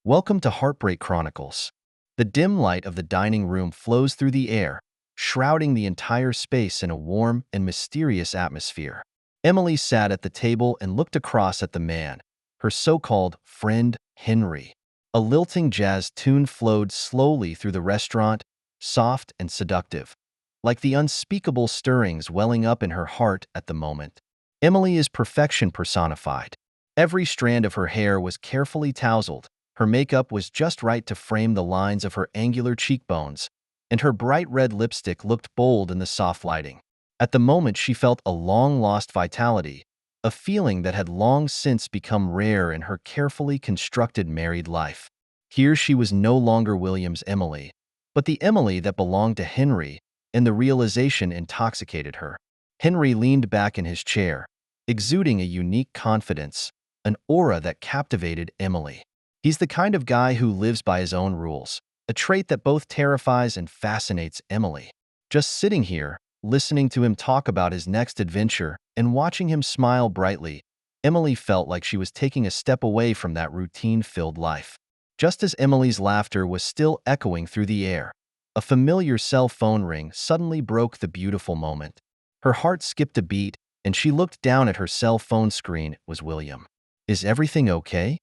Welcome to Heartbreak Chronicles. The dim light of the dining room flows through the air, shrouding the entire space in a warm and mysterious atmosphere. Emily sat at the table and looked across at the man, her so-called friend Henry. A lilting jazz tune flowed slowly through the restaurant, soft and seductive, like the unspeakable stirrings welling up in her heart at the moment. Emily is perfection personified. Every strand of her hair was carefully tousled. Her makeup was just right to frame the lines of her angular cheekbones, and her bright red lipstick looked bold in the soft lighting. At the moment, she felt a long-lost vitality, a feeling that had long since become rare in her carefully constructed married life. Here she was no longer William's Emily, but the Emily that belonged to Henry, and the realization intoxicated her. Henry leaned back in his chair, exuding a unique confidence, an aura that captivated Emily. He's the kind of guy who lives by his own rules, a trait that both terrifies and fascinates Emily. Just sitting here, listening to him talk about his next adventure and watching him smile brightly, Emily felt like she was taking a step away from that routine-filled life. Just as Emily's laughter was still echoing through the air, a familiar cell phone ring suddenly broke the beautiful moment. Her heart skipped a beat, and she looked down at her cell phone screen. It was William. "Is everything okay?"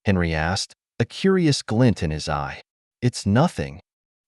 Henry asked, a curious glint in his eye. "It's nothing,"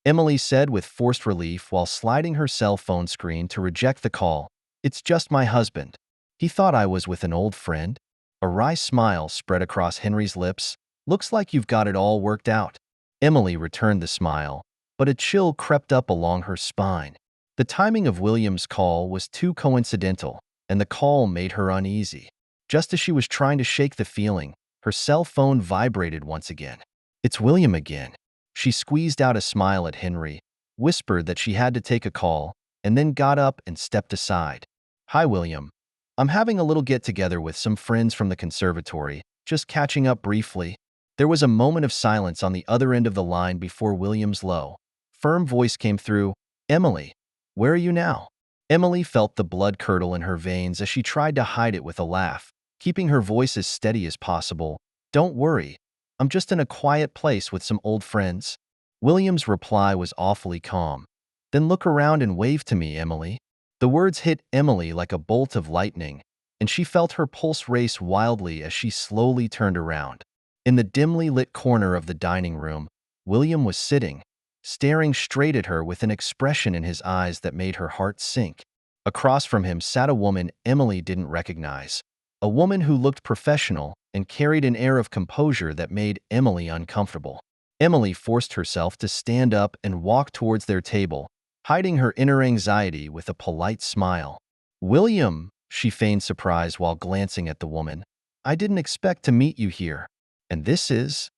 Emily said with forced relief while sliding her cell phone screen to reject the call. "It's just my husband. He thought I was with an old friend." A wry smile spread across Henry's lips. "Looks like you've got it all worked out." Emily returned the smile, but a chill crept up along her spine. The timing of William's call was too coincidental, and the call made her uneasy. Just as she was trying to shake the feeling, her cell phone vibrated once again. "It's William again." She squeezed out a smile at Henry, whispered that she had to take a call, and then got up and stepped aside. "Hi, William. I'm having a little get-together with some friends from the conservatory, just catching up briefly." There was a moment of silence on the other end of the line before William's low, firm voice came through. "Emily, where are you now?" Emily felt the blood curdle in her veins as she tried to hide it with a laugh, keeping her voice as steady as possible. "Don't worry. I'm just in a quiet place with some old friends." William's reply was awfully calm. "Then look around and wave to me, Emily." The words hit Emily like a bolt of lightning, and she felt her pulse race wildly as she slowly turned around. In the dimly lit corner of the dining room, William was sitting, staring straight at her with an expression in his eyes that made her heart sink. Across from him sat a woman Emily didn't recognize. A woman who looked professional and carried an air of composure that made Emily uncomfortable. Emily forced herself to stand up and walk towards their table, hiding her inner anxiety with a polite smile. "William," she feigned surprise while glancing at the woman. "I didn't expect to meet you here. And this is?"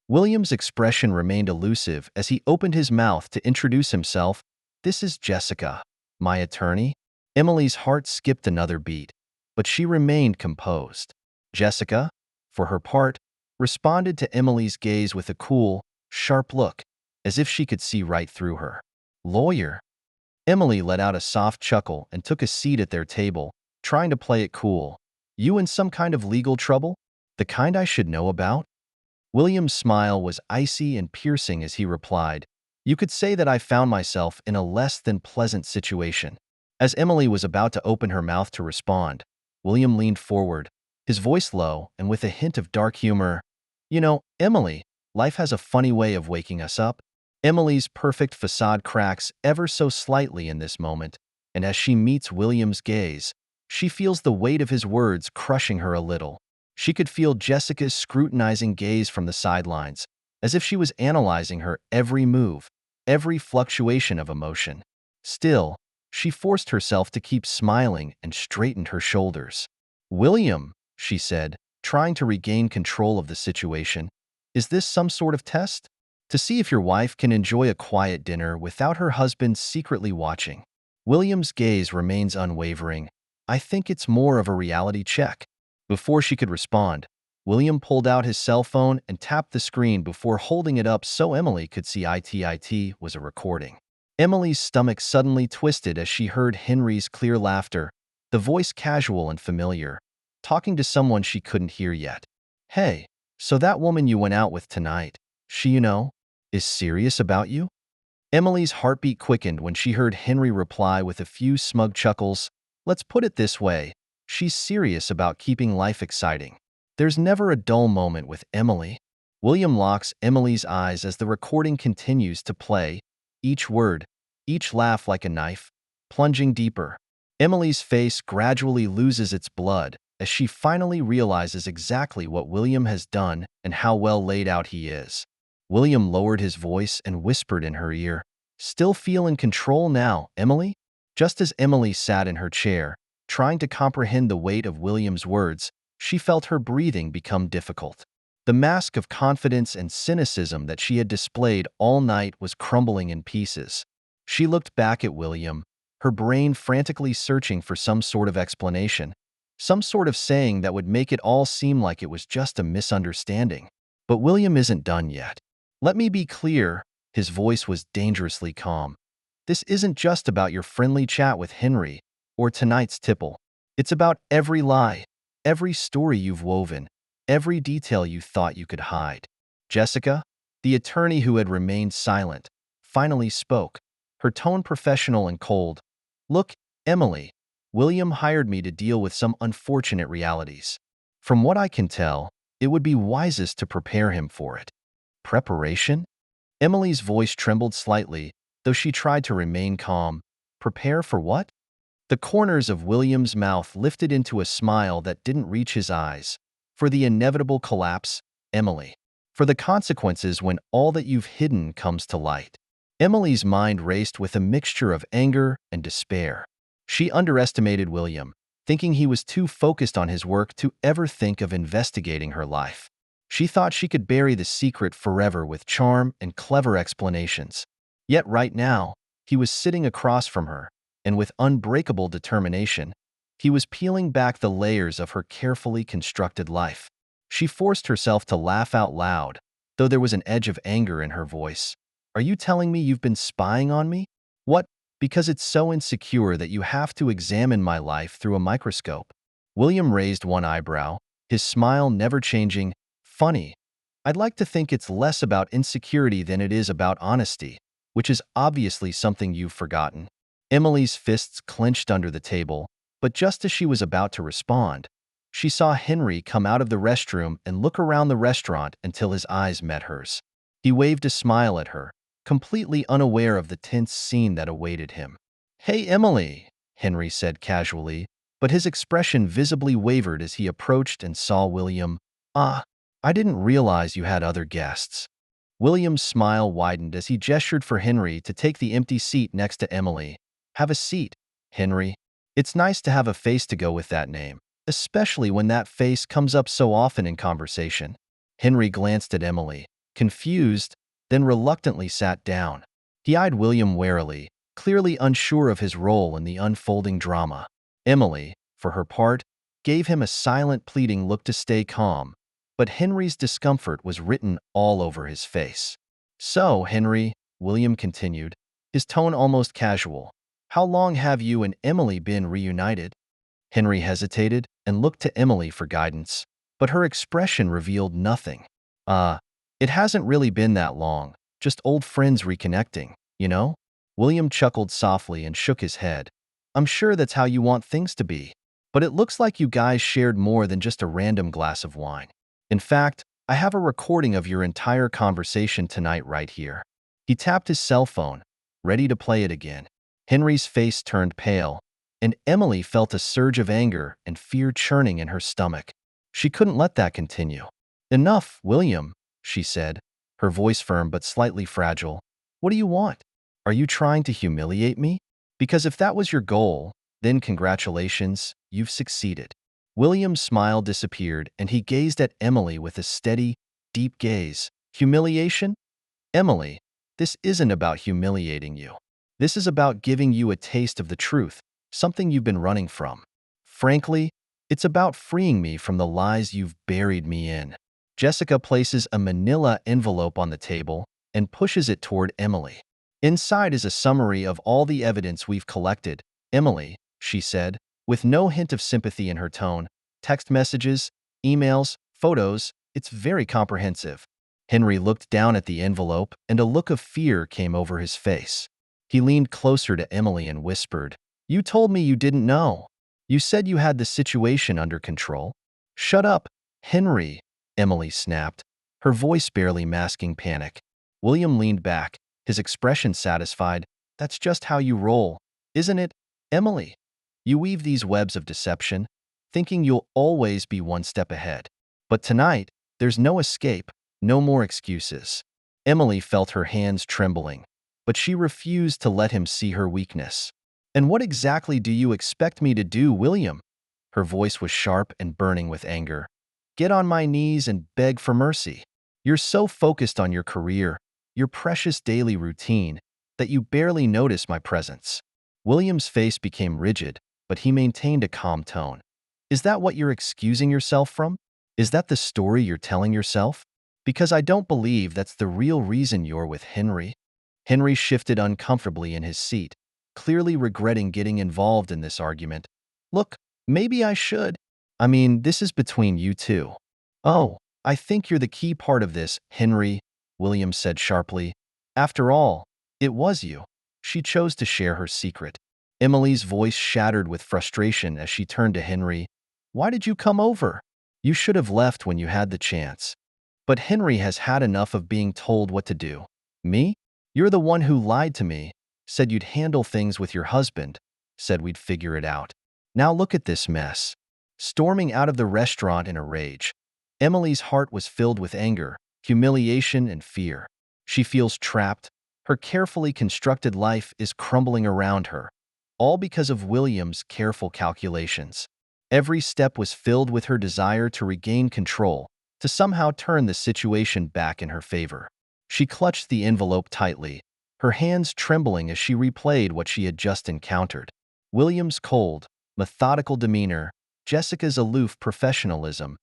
William's expression remained elusive as he opened his mouth to introduce himself. "This is Jessica, my attorney." Emily's heart skipped another beat, but she remained composed. Jessica, for her part, responded to Emily's gaze with a cool, sharp look, as if she could see right through her. "Lawyer?" Emily let out a soft chuckle and took a seat at their table, trying to play it cool. "You in some kind of legal trouble? The kind I should know about?" William's smile was icy and piercing as he replied, "You could say that I found myself in a less than pleasant situation." As Emily was about to open her mouth to respond, William leaned forward, his voice low and with a hint of dark humor. "You know, Emily, life has a funny way of waking us up." Emily's perfect facade cracks ever so slightly in this moment, and as she meets William's gaze, she feels the weight of his words crushing her a little. She could feel Jessica's scrutinizing gaze from the sidelines, as if she was analyzing her every move, every fluctuation of emotion. Still, she forced herself to keep smiling and straightened her shoulders. "William," she said, trying to regain control of the situation, "is this some sort of test? To see if your wife can enjoy a quiet dinner without her husband secretly watching?" William's gaze remains unwavering. "I think it's more of a reality check." Before she could respond, William pulled out his cell phone and tapped the screen before holding it up so Emily could see it was a recording. Emily's stomach suddenly twisted as she heard Henry's clear laughter, the voice casual and familiar, talking to someone she couldn't hear yet. "Hey, So that woman you went out with tonight, she, is serious about you? Emily's heartbeat quickened when she heard Henry reply with a few smug chuckles. Let's put it this way, she's serious about keeping life exciting. There's never a dull moment with Emily. William locks Emily's eyes as the recording continues to play, each word, each laugh like a knife, plunging deeper. Emily's face gradually loses its blood as she finally realizes exactly what William has done and how well laid out he is. William lowered his voice and whispered in her ear, "Still feel in control now, Emily?" Just as Emily sat in her chair, trying to comprehend the weight of William's words, she felt her breathing become difficult. The mask of confidence and cynicism that she had displayed all night was crumbling in pieces. She looked back at William, her brain frantically searching for some sort of explanation, some sort of saying that would make it all seem like it was just a misunderstanding. But William isn't done yet. Let me be clear, his voice was dangerously calm. This isn't just about your friendly chat with Henry or tonight's tipple. It's about every lie, every story you've woven, every detail you thought you could hide. Jessica, the attorney who had remained silent, finally spoke, her tone professional and cold. Look, Emily, William hired me to deal with some unfortunate realities. From what I can tell, it would be wisest to prepare him for it. Preparation? Emily's voice trembled slightly, though she tried to remain calm. Prepare for what? The corners of William's mouth lifted into a smile that didn't reach his eyes. For the inevitable collapse, Emily. For the consequences when all that you've hidden comes to light. Emily's mind raced with a mixture of anger and despair. She underestimated William, thinking he was too focused on his work to ever think of investigating her life. She thought she could bury the secret forever with charm and clever explanations. Yet right now, he was sitting across from her, and with unbreakable determination, he was peeling back the layers of her carefully constructed life. She forced herself to laugh out loud, though there was an edge of anger in her voice. Are you telling me you've been spying on me? What? Because it's so insecure that you have to examine my life through a microscope. William raised one eyebrow, his smile never changing. Funny. I'd like to think it's less about insecurity than it is about honesty, which is obviously something you've forgotten. Emily's fists clenched under the table, but just as she was about to respond, she saw Henry come out of the restroom and look around the restaurant until his eyes met hers. He waved a smile at her, completely unaware of the tense scene that awaited him. "Hey, Emily," Henry said casually, but his expression visibly wavered as he approached and saw William. "Ah, I didn't realize you had other guests." William's smile widened as he gestured for Henry to take the empty seat next to Emily. "Have a seat, Henry. It's nice to have a face to go with that name, especially when that face comes up so often in conversation." Henry glanced at Emily, confused, then reluctantly sat down. He eyed William warily, clearly unsure of his role in the unfolding drama. Emily, for her part, gave him a silent, pleading look to stay calm, but Henry's discomfort was written all over his face. "So, Henry," William continued, his tone almost casual, "how long have you and Emily been reunited?" Henry hesitated and looked to Emily for guidance, but her expression revealed nothing. It hasn't really been that long, just old friends reconnecting, you know?" William chuckled softly and shook his head. "I'm sure that's how you want things to be. But it looks like you guys shared more than just a random glass of wine. In fact, I have a recording of your entire conversation tonight right here." He tapped his cell phone, ready to play it again. Henry's face turned pale, and Emily felt a surge of anger and fear churning in her stomach. She couldn't let that continue. "Enough, William," she said, her voice firm but slightly fragile. "What do you want? Are you trying to humiliate me? Because if that was your goal, then congratulations, you've succeeded." William's smile disappeared, and he gazed at Emily with a steady, deep gaze. "Humiliation? Emily, this isn't about humiliating you. This is about giving you a taste of the truth, something you've been running from. Frankly, it's about freeing me from the lies you've buried me in." Jessica places a manila envelope on the table and pushes it toward Emily. "Inside is a summary of all the evidence we've collected, Emily," she said, with no hint of sympathy in her tone. "Text messages, emails, photos, It's very comprehensive. Henry looked down at the envelope, and a look of fear came over his face. He leaned closer to Emily and whispered, "You told me you didn't know. You said you had the situation under control." "Shut up, Henry," Emily snapped, her voice barely masking panic. William leaned back, his expression satisfied. "That's just how you roll, isn't it, Emily? You weave these webs of deception, thinking you'll always be one step ahead. But tonight, there's no escape, no more excuses." Emily felt her hands trembling, but she refused to let him see her weakness. "And what exactly do you expect me to do, William?" Her voice was sharp and burning with anger. "Get on my knees and beg for mercy? You're so focused on your career, your precious daily routine, that you barely notice my presence." William's face became rigid, but he maintained a calm tone. "Is that what you're excusing yourself from? Is that the story you're telling yourself? Because I don't believe that's the real reason you're with Henry." Henry shifted uncomfortably in his seat, clearly regretting getting involved in this argument. "Look, maybe I should. I mean, this is between you two." "Oh, I think you're the key part of this, Henry," William said sharply. "After all, it was you. She chose to share her secret." Emily's voice shattered with frustration as she turned to Henry. "Why did you come over? You should have left when you had the chance." "But Henry has had enough of being told what to do." "Me? You're the one who lied to me, said you'd handle things with your husband, said we'd figure it out. Now look at this mess." Storming out of the restaurant in a rage, Emily's heart was filled with anger, humiliation, and fear. She feels trapped. Her carefully constructed life is crumbling around her, all because of William's careful calculations. Every step was filled with her desire to regain control, to somehow turn the situation back in her favor. She clutched the envelope tightly, her hands trembling as she replayed what she had just encountered. William's cold, methodical demeanor, Jessica's aloof professionalism,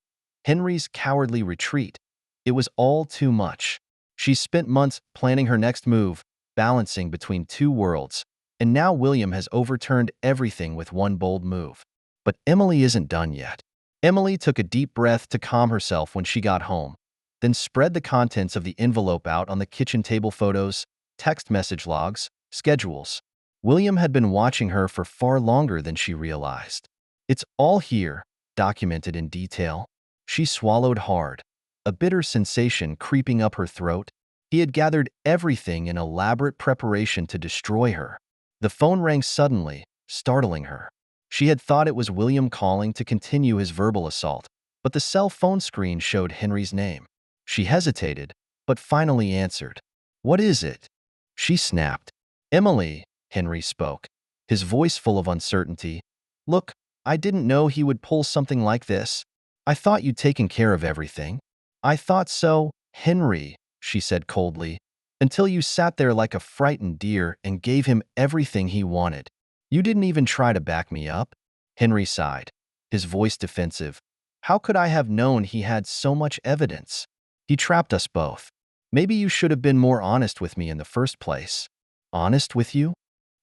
Henry's cowardly retreat. It was all too much. She spent months planning her next move, balancing between two worlds, and now William has overturned everything with one bold move. But Emily isn't done yet. Emily took a deep breath to calm herself when she got home, then spread the contents of the envelope out on the kitchen table: photos, text message logs, schedules. William had been watching her for far longer than she realized. "It's all here, documented in detail." She swallowed hard, a bitter sensation creeping up her throat. He had gathered everything in elaborate preparation to destroy her. The phone rang suddenly, startling her. She had thought it was William calling to continue his verbal assault, but the cell phone screen showed Henry's name. She hesitated, but finally answered. "What is it?" she snapped. "Emily," Henry spoke, his voice full of uncertainty. "Look, I didn't know he would pull something like this. I thought you'd taken care of everything." "I thought so, Henry," she said coldly, "until you sat there like a frightened deer and gave him everything he wanted. You didn't even try to back me up." Henry sighed, his voice defensive. "How could I have known he had so much evidence? He trapped us both. Maybe you should have been more honest with me in the first place." "Honest with you?"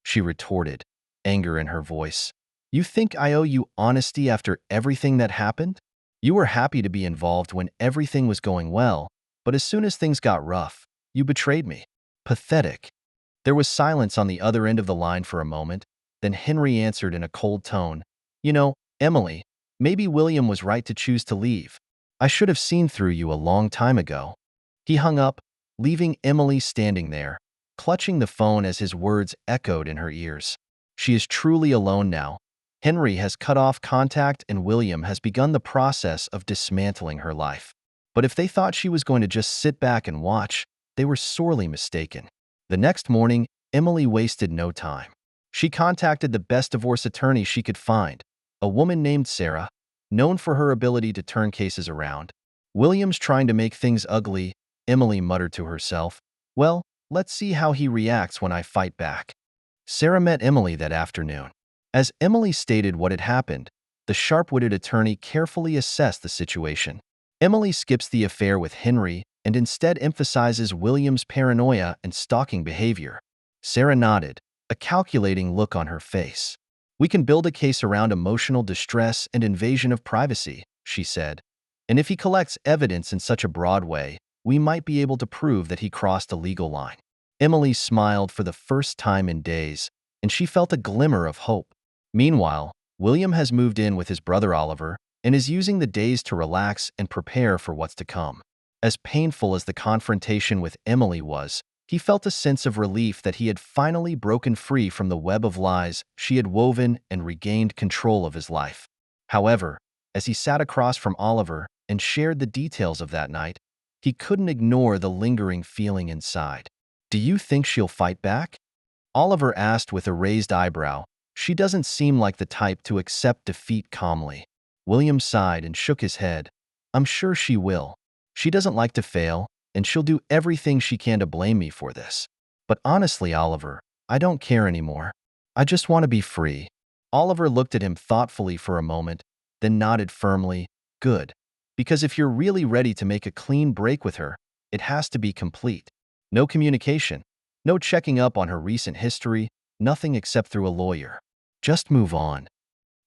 she retorted, anger in her voice. "You think I owe you honesty after everything that happened? You were happy to be involved when everything was going well, but as soon as things got rough, you betrayed me." Pathetic. There was silence on the other end of the line for a moment, then Henry answered in a cold tone. "You know, Emily, maybe William was right to choose to leave. I should have seen through you a long time ago." He hung up, leaving Emily standing there, clutching the phone as his words echoed in her ears. She is truly alone now. Henry has cut off contact and William has begun the process of dismantling her life. But if they thought she was going to just sit back and watch, they were sorely mistaken. The next morning, Emily wasted no time. She contacted the best divorce attorney she could find, a woman named Sarah, known for her ability to turn cases around. "William's trying to make things ugly," Emily muttered to herself. "Well, let's see how he reacts when I fight back." Sarah met Emily that afternoon. As Emily stated what had happened, the sharp-witted attorney carefully assessed the situation. Emily skips the affair with Henry and instead emphasizes William's paranoia and stalking behavior. Sarah nodded, a calculating look on her face. "We can build a case around emotional distress and invasion of privacy," she said. And if he collects evidence in such a broad way, we might be able to prove that he crossed a legal line. Emily smiled for the first time in days, and she felt a glimmer of hope. Meanwhile, William has moved in with his brother Oliver and is using the days to relax and prepare for what's to come. As painful as the confrontation with Emily was, he felt a sense of relief that he had finally broken free from the web of lies she had woven and regained control of his life. However, as he sat across from Oliver and shared the details of that night, he couldn't ignore the lingering feeling inside. "Do you think she'll fight back?" Oliver asked with a raised eyebrow. "She doesn't seem like the type to accept defeat calmly." William sighed and shook his head. "I'm sure she will. She doesn't like to fail, and she'll do everything she can to blame me for this. But honestly, Oliver, I don't care anymore. I just want to be free." Oliver looked at him thoughtfully for a moment, then nodded firmly. "Good. Because if you're really ready to make a clean break with her, it has to be complete. No communication, no checking up on her recent history, nothing except through a lawyer. Just move on."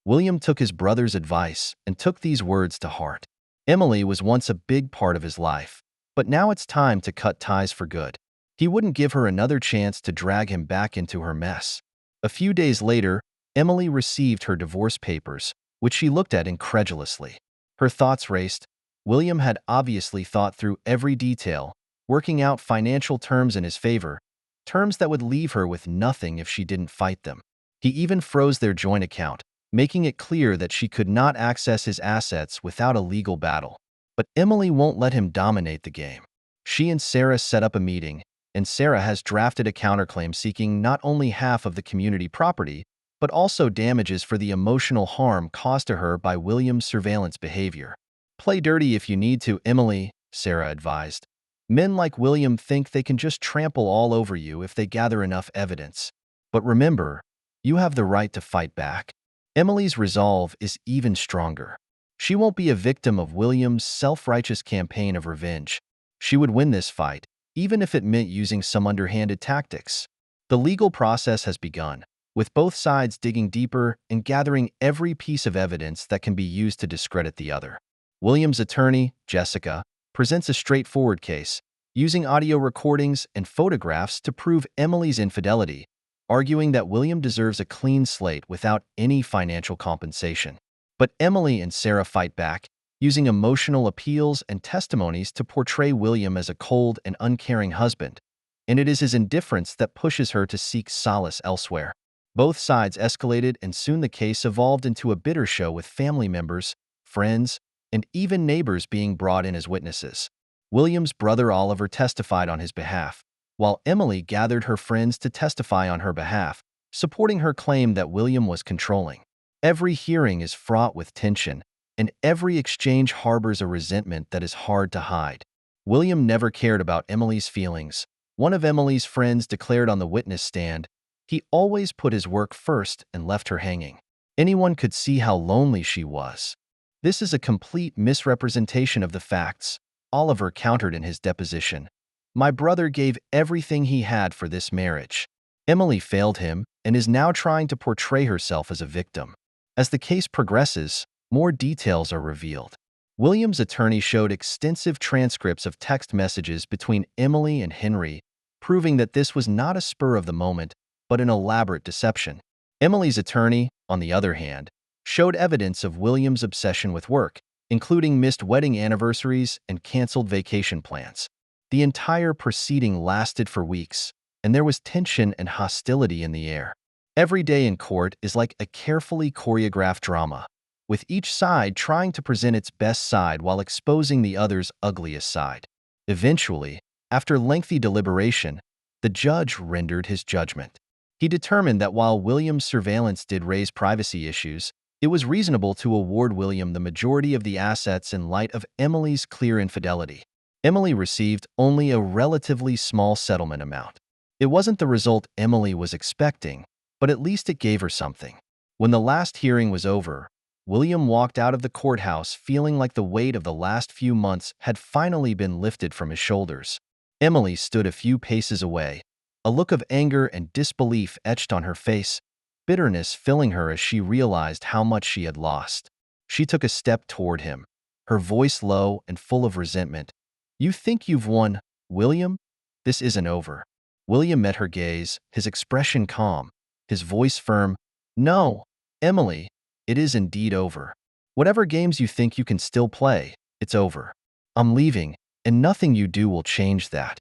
William took his brother's advice and took these words to heart. Emily was once a big part of his life, but now it's time to cut ties for good. He wouldn't give her another chance to drag him back into her mess. A few days later, Emily received her divorce papers, which she looked at incredulously. Her thoughts raced. William had obviously thought through every detail, working out financial terms in his favor, terms that would leave her with nothing if she didn't fight them. He even froze their joint account, making it clear that she could not access his assets without a legal battle. But Emily won't let him dominate the game. She and Sarah set up a meeting, and Sarah has drafted a counterclaim seeking not only half of the community property, but also damages for the emotional harm caused to her by William's surveillance behavior. "Play dirty if you need to, Emily," Sarah advised. "Men like William think they can just trample all over you if they gather enough evidence. But remember, you have the right to fight back." Emily's resolve is even stronger. She won't be a victim of William's self-righteous campaign of revenge. She would win this fight, even if it meant using some underhanded tactics. The legal process has begun, with both sides digging deeper and gathering every piece of evidence that can be used to discredit the other. William's attorney, Jessica, presents a straightforward case, using audio recordings and photographs to prove Emily's infidelity, arguing that William deserves a clean slate without any financial compensation. But Emily and Sarah fight back, using emotional appeals and testimonies to portray William as a cold and uncaring husband, and it is his indifference that pushes her to seek solace elsewhere. Both sides escalated, and soon the case evolved into a bitter show with family members, friends, and even neighbors being brought in as witnesses. William's brother Oliver testified on his behalf, while Emily gathered her friends to testify on her behalf, supporting her claim that William was controlling. Every hearing is fraught with tension, and every exchange harbors a resentment that is hard to hide. William never cared about Emily's feelings. One of Emily's friends declared on the witness stand, "He always put his work first and left her hanging. Anyone could see how lonely she was." "This is a complete misrepresentation of the facts," Oliver countered in his deposition. "My brother gave everything he had for this marriage." Emily failed him and is now trying to portray herself as a victim. As the case progresses, more details are revealed. William's attorney showed extensive transcripts of text messages between Emily and Henry, proving that this was not a spur of the moment, but an elaborate deception. Emily's attorney, on the other hand, showed evidence of William's obsession with work, including missed wedding anniversaries and canceled vacation plans. The entire proceeding lasted for weeks, and there was tension and hostility in the air. Every day in court is like a carefully choreographed drama, with each side trying to present its best side while exposing the other's ugliest side. Eventually, after lengthy deliberation, the judge rendered his judgment. He determined that while William's surveillance did raise privacy issues, it was reasonable to award William the majority of the assets in light of Emily's clear infidelity. Emily received only a relatively small settlement amount. It wasn't the result Emily was expecting, but at least it gave her something. When the last hearing was over, William walked out of the courthouse feeling like the weight of the last few months had finally been lifted from his shoulders. Emily stood a few paces away, a look of anger and disbelief etched on her face, bitterness filling her as she realized how much she had lost. She took a step toward him, her voice low and full of resentment. "You think you've won, William? This isn't over." William met her gaze, his expression calm, his voice firm. "No, Emily, it is indeed over. Whatever games you think you can still play, it's over. I'm leaving, and nothing you do will change that."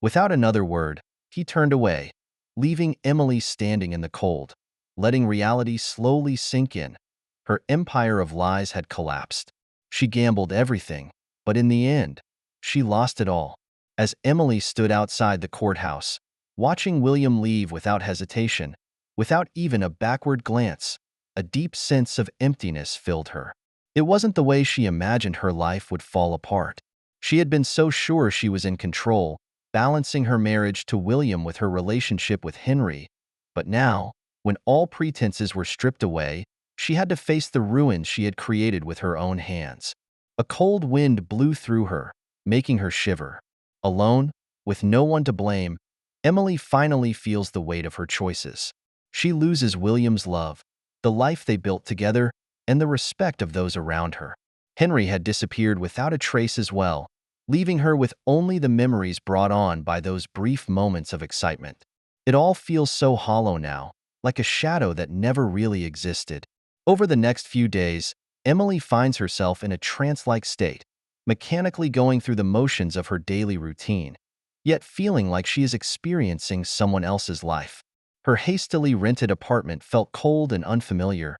Without another word, he turned away, leaving Emily standing in the cold, letting reality slowly sink in. Her empire of lies had collapsed. She gambled everything, but in the end, she lost it all. As Emily stood outside the courthouse, watching William leave without hesitation, without even a backward glance, a deep sense of emptiness filled her. It wasn't the way she imagined her life would fall apart. She had been so sure she was in control, balancing her marriage to William with her relationship with Henry. But now, when all pretenses were stripped away, she had to face the ruins she had created with her own hands. A cold wind blew through her, making her shiver. Alone, with no one to blame, Emily finally feels the weight of her choices. She loses William's love, the life they built together, and the respect of those around her. Henry had disappeared without a trace as well, leaving her with only the memories brought on by those brief moments of excitement. It all feels so hollow now, like a shadow that never really existed. Over the next few days, Emily finds herself in a trance-like state, mechanically going through the motions of her daily routine, yet feeling like she is experiencing someone else's life. Her hastily rented apartment felt cold and unfamiliar,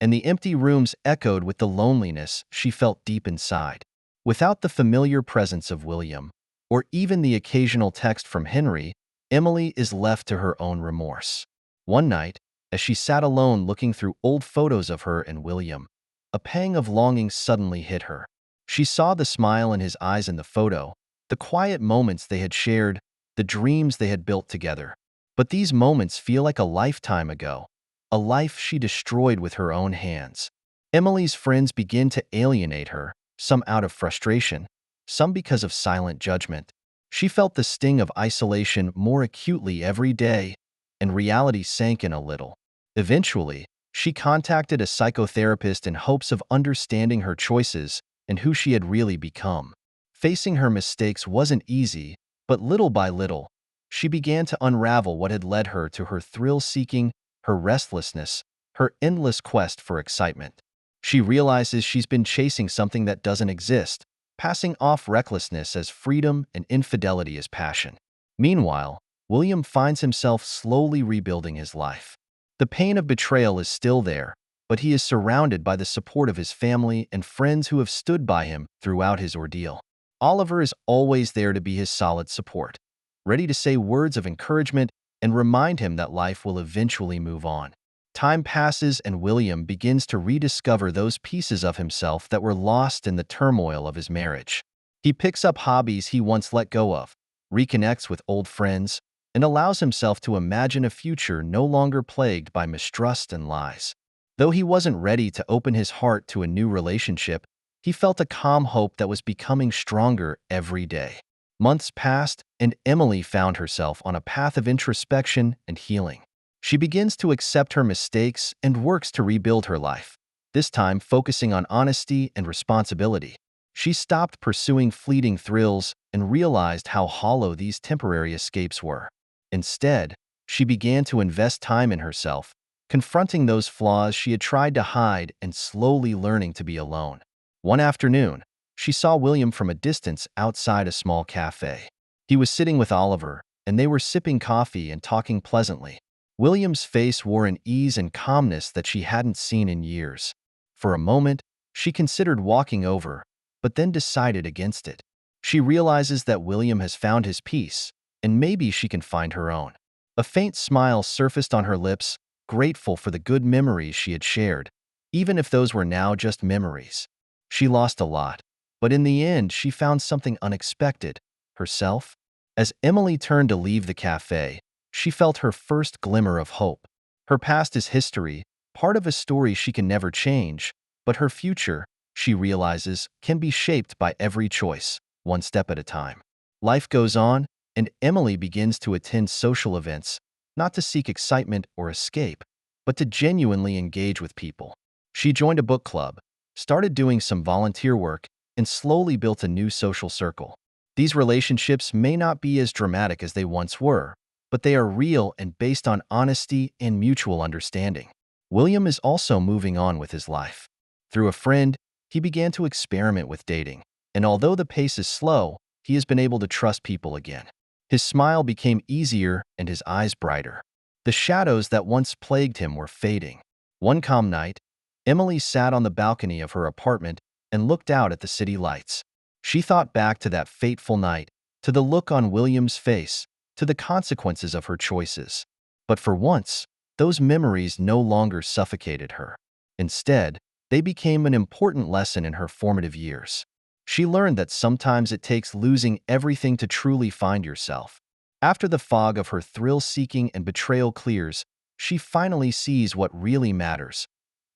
and the empty rooms echoed with the loneliness she felt deep inside. Without the familiar presence of William, or even the occasional text from Henry, Emily is left to her own remorse. One night, as she sat alone looking through old photos of her and William, a pang of longing suddenly hit her. She saw the smile in his eyes in the photo, the quiet moments they had shared, the dreams they had built together. But these moments feel like a lifetime ago, a life she destroyed with her own hands. Emily's friends begin to alienate her, some out of frustration, some because of silent judgment. She felt the sting of isolation more acutely every day, and reality sank in a little. Eventually, she contacted a psychotherapist in hopes of understanding her choices and who she had really become. Facing her mistakes wasn't easy, but little by little, she began to unravel what had led her to her thrill-seeking, her restlessness, her endless quest for excitement. She realizes she's been chasing something that doesn't exist, passing off recklessness as freedom and infidelity as passion. Meanwhile, William finds himself slowly rebuilding his life. The pain of betrayal is still there, but he is surrounded by the support of his family and friends who have stood by him throughout his ordeal. Oliver is always there to be his solid support, ready to say words of encouragement and remind him that life will eventually move on. Time passes and William begins to rediscover those pieces of himself that were lost in the turmoil of his marriage. He picks up hobbies he once let go of, reconnects with old friends, and allows himself to imagine a future no longer plagued by mistrust and lies. Though he wasn't ready to open his heart to a new relationship, he felt a calm hope that was becoming stronger every day. Months passed, and Emily found herself on a path of introspection and healing. She begins to accept her mistakes and works to rebuild her life, this time focusing on honesty and responsibility. She stopped pursuing fleeting thrills and realized how hollow these temporary escapes were. Instead, she began to invest time in herself, confronting those flaws she had tried to hide and slowly learning to be alone. One afternoon, she saw William from a distance outside a small cafe. He was sitting with Oliver, and they were sipping coffee and talking pleasantly. William's face wore an ease and calmness that she hadn't seen in years. For a moment, she considered walking over, but then decided against it. She realizes that William has found his peace, and maybe she can find her own. A faint smile surfaced on her lips, grateful for the good memories she had shared, even if those were now just memories. She lost a lot, but in the end she found something unexpected, herself. As Emily turned to leave the cafe, she felt her first glimmer of hope. Her past is history, part of a story she can never change, but her future, she realizes, can be shaped by every choice, one step at a time. Life goes on, and Emily begins to attend social events, not to seek excitement or escape, but to genuinely engage with people. She joined a book club, started doing some volunteer work, and slowly built a new social circle. These relationships may not be as dramatic as they once were, but they are real and based on honesty and mutual understanding. William is also moving on with his life. Through a friend, he began to experiment with dating, and although the pace is slow, he has been able to trust people again. His smile became easier and his eyes brighter. The shadows that once plagued him were fading. One calm night, Emily sat on the balcony of her apartment and looked out at the city lights. She thought back to that fateful night, to the look on William's face, to the consequences of her choices. But for once, those memories no longer suffocated her. Instead, they became an important lesson in her formative years. She learned that sometimes it takes losing everything to truly find yourself. After the fog of her thrill-seeking and betrayal clears, she finally sees what really matters: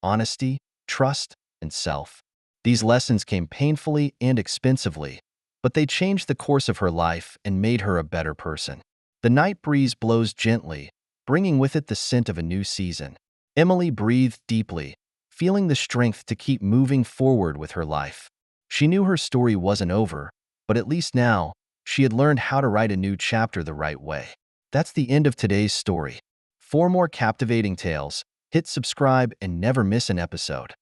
honesty, trust, and self. These lessons came painfully and expensively, but they changed the course of her life and made her a better person. The night breeze blows gently, bringing with it the scent of a new season. Emily breathed deeply, feeling the strength to keep moving forward with her life. She knew her story wasn't over, but at least now, she had learned how to write a new chapter the right way. That's the end of today's story. For more captivating tales, hit subscribe and never miss an episode.